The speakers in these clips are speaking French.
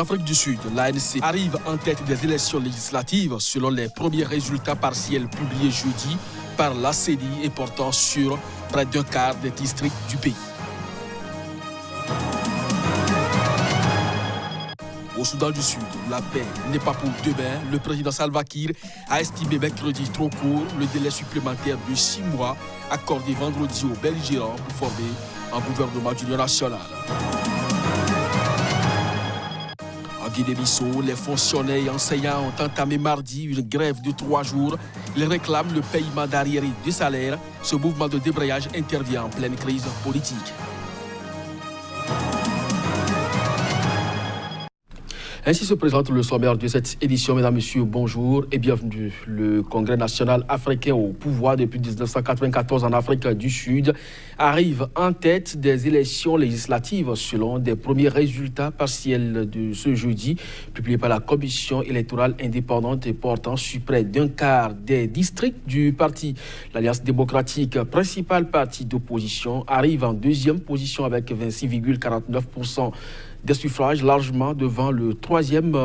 Afrique du Sud, l'ANC arrive en tête des élections législatives selon les premiers résultats partiels publiés jeudi par la CENI et portant sur près d'un quart des districts du pays. Au Soudan du Sud, la paix n'est pas pour demain. Le président Salva Kiir a estimé mercredi trop court le délai supplémentaire de 6 mois accordé vendredi aux belligérants pour former un gouvernement d'union nationale. En Guinée-Bissau, les fonctionnaires et enseignants ont entamé mardi une grève de 3 jours. Ils réclament le paiement d'arriérés de salaire. Ce mouvement de débrayage intervient en pleine crise politique. Ainsi se présente le sommaire de cette édition. Mesdames, Messieurs, bonjour et bienvenue. Le Congrès national africain au pouvoir depuis 1994 en Afrique du Sud arrive en tête des élections législatives selon des premiers résultats partiels de ce jeudi, publiés par la Commission électorale indépendante et portant sur près d'un quart des districts du parti. L'Alliance démocratique, principal parti d'opposition, arrive en deuxième position avec 26,49% des suffrages, largement devant la troisième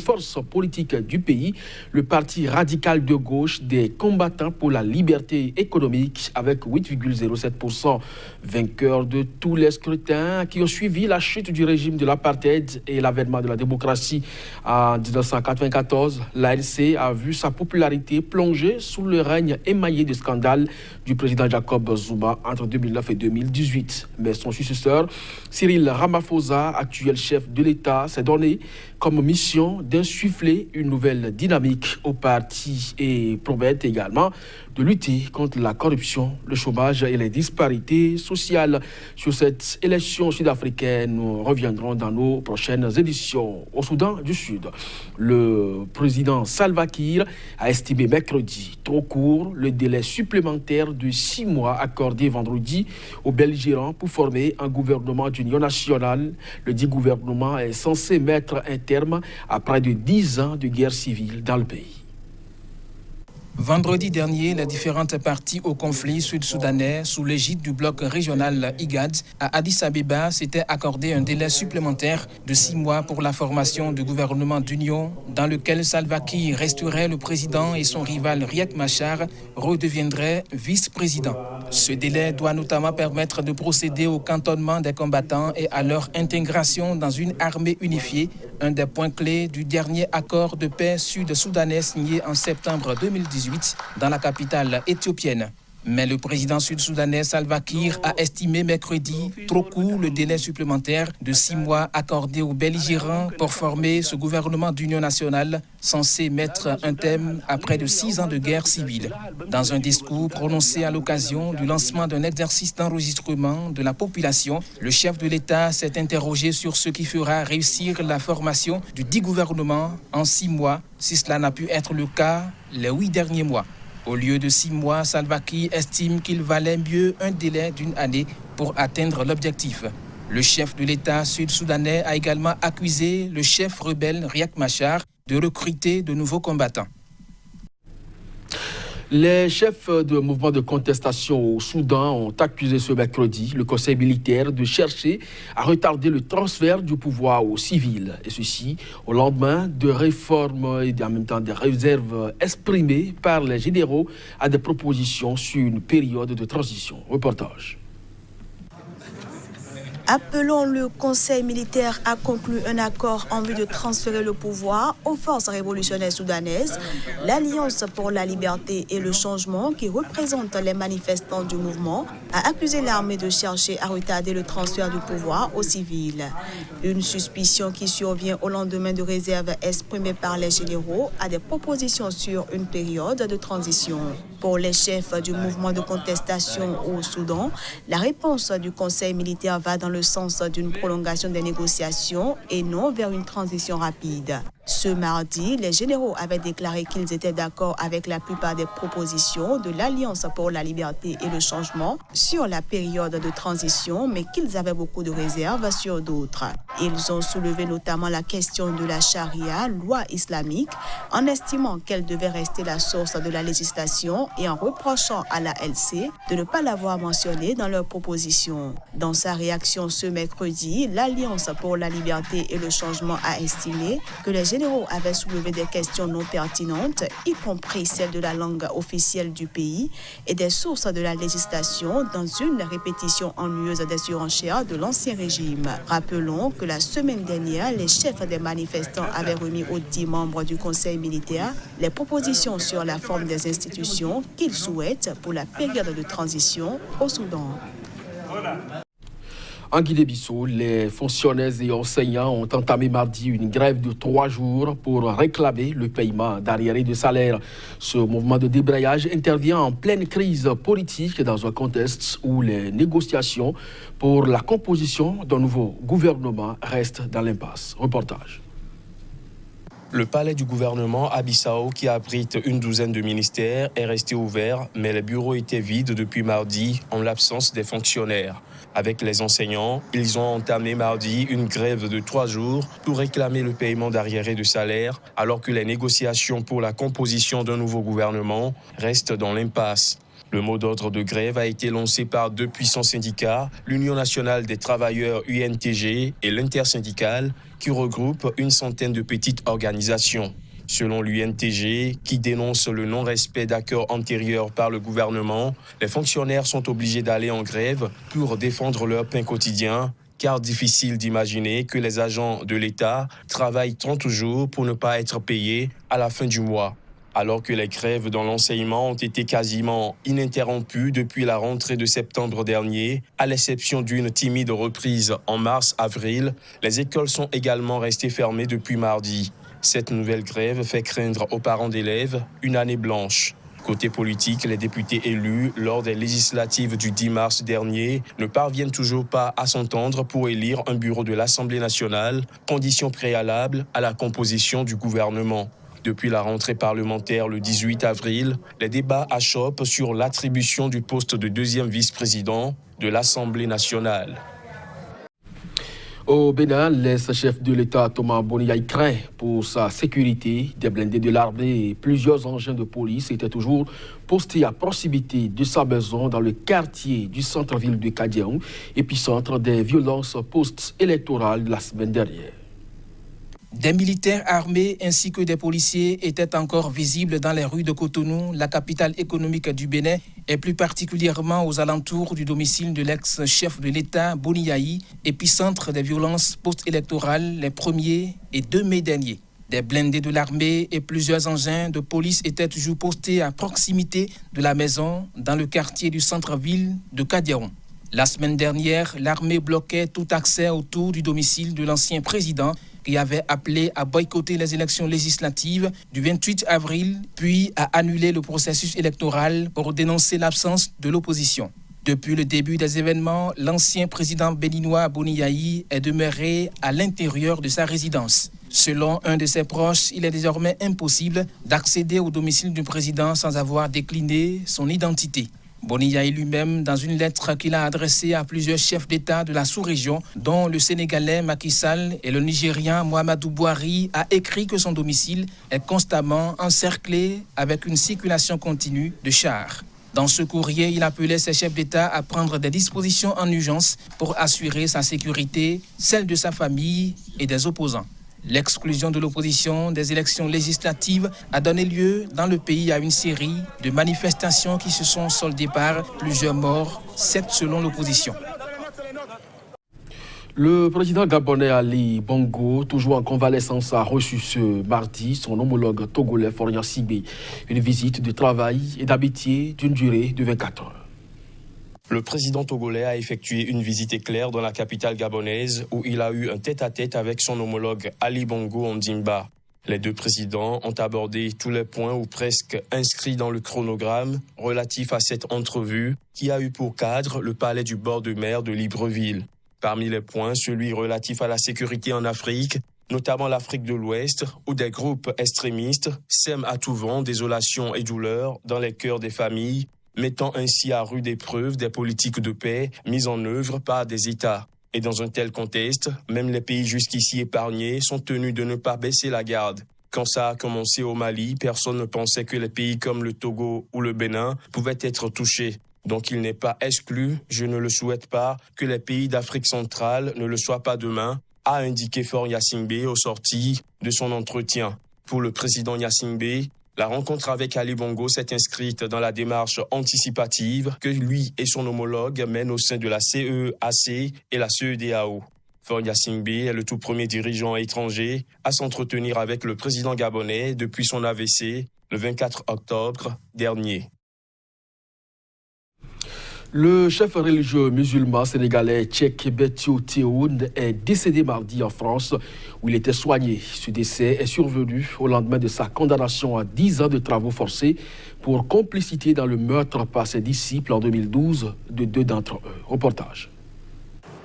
force politique du pays, le parti radical de gauche des combattants pour la liberté économique, avec 8,07%, vainqueur de tous les scrutins qui ont suivi la chute du régime de l'apartheid et l'avènement de la démocratie en 1994. L'ANC a vu sa popularité plonger sous le règne émaillé de scandales du président Jacob Zuma entre 2009 et 2018. Mais son successeur, Cyril Ramaphosa, actuel chef de l'État, s'est donné comme mission d'insuffler une nouvelle dynamique au parti et promet également de lutter contre la corruption, le chômage et les disparités sociales. Sur cette élection sud-africaine, nous reviendrons dans nos prochaines éditions. Au Soudan du Sud, le président Salva Kiir a estimé mercredi trop court le délai supplémentaire de 6 mois accordé vendredi aux belligérants pour former un gouvernement d'union nationale. Le dit gouvernement est censé mettre un terme à près de 10 ans de guerre civile dans le pays. Vendredi dernier, les différentes parties au conflit sud-soudanais, sous l'égide du bloc régional IGAD, à Addis Abeba, s'étaient accordé un délai supplémentaire de 6 mois pour la formation du gouvernement d'union, dans lequel Salva Kiir resterait le président et son rival Riek Machar redeviendrait vice-président. Ce délai doit notamment permettre de procéder au cantonnement des combattants et à leur intégration dans une armée unifiée, un des points clés du dernier accord de paix sud-soudanais signé en septembre 2018 dans la capitale éthiopienne. Mais le président sud-soudanais Salva Kiir a estimé mercredi trop court le délai supplémentaire de 6 mois accordé aux belligérants pour former ce gouvernement d'union nationale censé mettre un terme à près de 6 ans de guerre civile. Dans un discours prononcé à l'occasion du lancement d'un exercice d'enregistrement de la population, le chef de l'État s'est interrogé sur ce qui fera réussir la formation du dit gouvernement en 6 mois, si cela n'a pu être le cas les 8 derniers mois. Au lieu de 6 mois, Salva Kiir estime qu'il valait mieux un délai d'une année pour atteindre l'objectif. Le chef de l'État sud-soudanais a également accusé le chef rebelle Riek Machar de recruter de nouveaux combattants. Les chefs de mouvements de contestation au Soudan ont accusé ce mercredi le conseil militaire de chercher à retarder le transfert du pouvoir aux civils. Et ceci au lendemain de réformes et en même temps des réserves exprimées par les généraux à des propositions sur une période de transition. Reportage. Appelons le Conseil militaire à conclure un accord en vue de transférer le pouvoir aux forces révolutionnaires soudanaises, l'Alliance pour la liberté et le changement qui représente les manifestants du mouvement a accusé l'armée de chercher à retarder le transfert du pouvoir aux civils. Une suspicion qui survient au lendemain de réserves exprimées par les généraux à des propositions sur une période de transition. Pour les chefs du mouvement de contestation au Soudan, la réponse du Conseil militaire va dans le sens d'une prolongation des négociations et non vers une transition rapide. Ce mardi, les généraux avaient déclaré qu'ils étaient d'accord avec la plupart des propositions de l'Alliance pour la liberté et le changement sur la période de transition, mais qu'ils avaient beaucoup de réserves sur d'autres. Ils ont soulevé notamment la question de la charia, loi islamique, en estimant qu'elle devait rester la source de la législation et en reprochant à la LC de ne pas l'avoir mentionnée dans leurs propositions. Dans sa réaction ce mercredi, l'Alliance pour la liberté et le changement a estimé que les généraux avaient soulevé des questions non pertinentes, y compris celle de la langue officielle du pays et des sources de la législation dans une répétition ennuyeuse des surenchères de l'ancien régime. Rappelons que la semaine dernière, les chefs des manifestants avaient remis aux 10 membres du Conseil militaire les propositions sur la forme des institutions qu'ils souhaitent pour la période de transition au Soudan. En Guinée-Bissau, les fonctionnaires et enseignants ont entamé mardi une grève de 3 jours pour réclamer le paiement d'arriérés de salaire. Ce mouvement de débrayage intervient en pleine crise politique dans un contexte où les négociations pour la composition d'un nouveau gouvernement restent dans l'impasse. Reportage. Le palais du gouvernement à Bissau, qui abrite une douzaine de ministères, est resté ouvert, mais les bureaux étaient vides depuis mardi en l'absence des fonctionnaires. Avec les enseignants, ils ont entamé mardi une grève de 3 jours pour réclamer le paiement d'arriérés de salaire, alors que les négociations pour la composition d'un nouveau gouvernement restent dans l'impasse. Le mot d'ordre de grève a été lancé par 2 puissants syndicats, l'Union nationale des travailleurs UNTG et l'intersyndicale, qui regroupe une centaine de petites organisations. Selon l'UNTG, qui dénonce le non-respect d'accords antérieurs par le gouvernement, les fonctionnaires sont obligés d'aller en grève pour défendre leur pain quotidien, car difficile d'imaginer que les agents de l'État travaillent 30 jours pour ne pas être payés à la fin du mois. Alors que les grèves dans l'enseignement ont été quasiment ininterrompues depuis la rentrée de septembre dernier, à l'exception d'une timide reprise en mars-avril, les écoles sont également restées fermées depuis mardi. Cette nouvelle grève fait craindre aux parents d'élèves une année blanche. Côté politique, les députés élus lors des législatives du 10 mars dernier ne parviennent toujours pas à s'entendre pour élire un bureau de l'Assemblée nationale, condition préalable à la composition du gouvernement. Depuis la rentrée parlementaire le 18 avril, les débats achoppent sur l'attribution du poste de deuxième vice-président de l'Assemblée nationale. Au Bénin, l'ex-chef de l'État Thomas Boniaï craint pour sa sécurité. Des blindés de l'armée et plusieurs engins de police étaient toujours postés à proximité de sa maison dans le quartier du centre-ville de Kadiaou, épicentre des violences post-électorales la semaine dernière. Des militaires armés ainsi que des policiers étaient encore visibles dans les rues de Cotonou, la capitale économique du Bénin, et plus particulièrement aux alentours du domicile de l'ex-chef de l'État, Boniaï, épicentre des violences post-électorales les 1er et 2 mai derniers. Des blindés de l'armée et plusieurs engins de police étaient toujours postés à proximité de la maison dans le quartier du centre-ville de Kadiaou. La semaine dernière, l'armée bloquait tout accès autour du domicile de l'ancien président qui avait appelé à boycotter les élections législatives du 28 avril, puis à annuler le processus électoral pour dénoncer l'absence de l'opposition. Depuis le début des événements, l'ancien président béninois Boniaï est demeuré à l'intérieur de sa résidence. Selon un de ses proches, il est désormais impossible d'accéder au domicile du président sans avoir décliné son identité. Boniaï lui-même, dans une lettre qu'il a adressée à plusieurs chefs d'État de la sous-région, dont le Sénégalais Macky Sall et le Nigérien Muhammadu Buhari, a écrit que son domicile est constamment encerclé avec une circulation continue de chars. Dans ce courrier, il appelait ses chefs d'État à prendre des dispositions en urgence pour assurer sa sécurité, celle de sa famille et des opposants. L'exclusion de l'opposition des élections législatives a donné lieu dans le pays à une série de manifestations qui se sont soldées par plusieurs morts, 7 selon l'opposition. Le président gabonais Ali Bongo, toujours en convalescence, a reçu ce mardi son homologue togolais Florian Sibé, une visite de travail et d'amitié d'une durée de 24 heures. Le président togolais a effectué une visite éclair dans la capitale gabonaise où il a eu un tête-à-tête avec son homologue Ali Bongo Ondimba. Les 2 présidents ont abordé tous les points ou presque inscrits dans le chronogramme relatif à cette entrevue qui a eu pour cadre le palais du bord de mer de Libreville. Parmi les points, celui relatif à la sécurité en Afrique notamment l'Afrique de l'Ouest, où des groupes extrémistes sèment à tout vent désolation et douleur dans les cœurs des familles, mettant ainsi à rude épreuve des politiques de paix mises en œuvre par des États. Et dans un tel contexte, même les pays jusqu'ici épargnés sont tenus de ne pas baisser la garde. Quand ça a commencé au Mali, personne ne pensait que les pays comme le Togo ou le Bénin pouvaient être touchés. Donc il n'est pas exclu, je ne le souhaite pas, que les pays d'Afrique centrale ne le soient pas demain, a indiqué Faure Gnassingbé au sorti de son entretien. Pour le président Gnassingbé, la rencontre avec Ali Bongo s'est inscrite dans la démarche anticipative que lui et son homologue mènent au sein de la CEAC et la CEDEAO. Faure Gnassingbé est le tout premier dirigeant étranger à s'entretenir avec le président gabonais depuis son AVC le 24 octobre dernier. Le chef religieux musulman sénégalais Tchèque Béthio Théoune est décédé mardi en France où il était soigné. Ce décès est survenu au lendemain de sa condamnation à 10 ans de travaux forcés pour complicité dans le meurtre par ses disciples en 2012 de 2 d'entre eux. Reportage.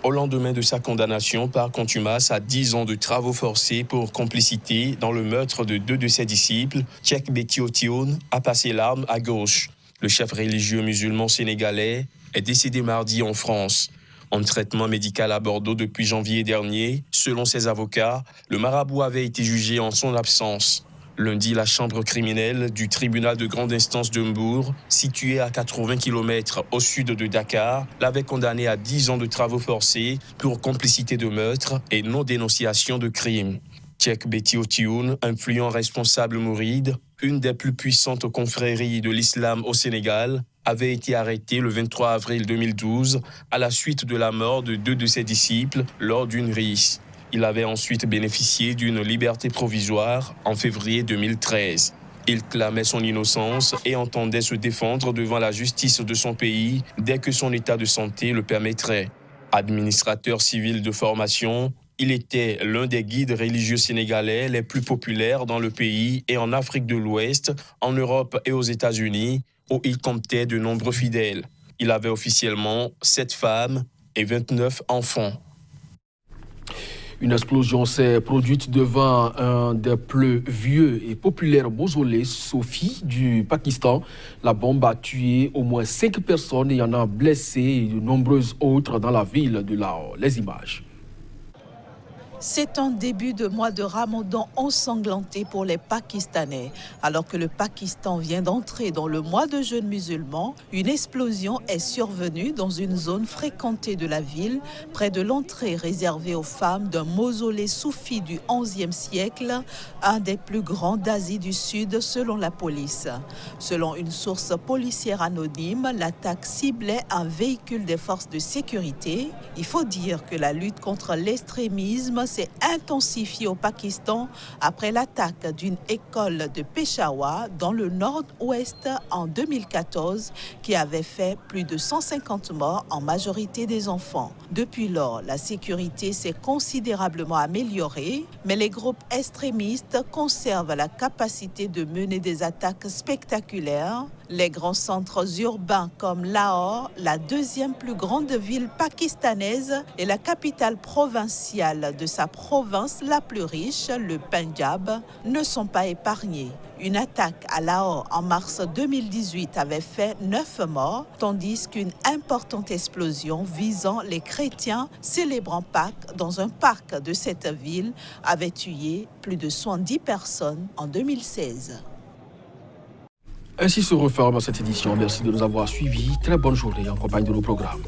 Au lendemain de sa condamnation par contumace à 10 ans de travaux forcés pour complicité dans le meurtre de 2 de ses disciples, Tchèque Béthio Théoune a passé l'arme à gauche. Le chef religieux musulman sénégalais est décédé mardi en France. En traitement médical à Bordeaux depuis janvier dernier, selon ses avocats, le marabout avait été jugé en son absence. Lundi, la chambre criminelle du tribunal de grande instance de Mbour, située à 80 km au sud de Dakar, l'avait condamné à 10 ans de travaux forcés pour complicité de meurtre et non-dénonciation de crime. Tchèque Béthio Théoune, influent responsable mouride, une des plus puissantes confréries de l'islam au Sénégal, avait été arrêté le 23 avril 2012 à la suite de la mort de 2 de ses disciples lors d'une rixe. Il avait ensuite bénéficié d'une liberté provisoire en février 2013. Il clamait son innocence et entendait se défendre devant la justice de son pays dès que son état de santé le permettrait. Administrateur civil de formation, il était l'un des guides religieux sénégalais les plus populaires dans le pays et en Afrique de l'Ouest, en Europe et aux États-Unis, où il comptait de nombreux fidèles. Il avait officiellement 7 femmes et 29 enfants. Une explosion s'est produite devant un des plus vieux et populaires mausolées Sophie du Pakistan. La bombe a tué au moins 5 personnes et en a blessé de nombreuses autres dans la ville de Lahore. Les images. C'est un début de mois de Ramadan ensanglanté pour les Pakistanais. Alors que le Pakistan vient d'entrer dans le mois de jeûne musulman, une explosion est survenue dans une zone fréquentée de la ville, près de l'entrée réservée aux femmes d'un mausolée soufi du XIe siècle, un des plus grands d'Asie du Sud selon la police. Selon une source policière anonyme, l'attaque ciblait un véhicule des forces de sécurité. Il faut dire que la lutte contre l'extrémisme s'est intensifiée au Pakistan après l'attaque d'une école de Peshawar dans le nord-ouest en 2014 qui avait fait plus de 150 morts, en majorité des enfants. Depuis lors, la sécurité s'est considérablement améliorée, mais les groupes extrémistes conservent la capacité de mener des attaques spectaculaires. Les grands centres urbains comme Lahore, la deuxième plus grande ville pakistanaise et la capitale provinciale de sa province la plus riche, le Pendjab, ne sont pas épargnés. Une attaque à Lahore en mars 2018 avait fait 9 morts, tandis qu'une importante explosion visant les chrétiens célébrant Pâques dans un parc de cette ville avait tué plus de 70 personnes en 2016. Ainsi se referme cette édition. Merci de nous avoir suivis. Très bonne journée en compagnie de nos programmes.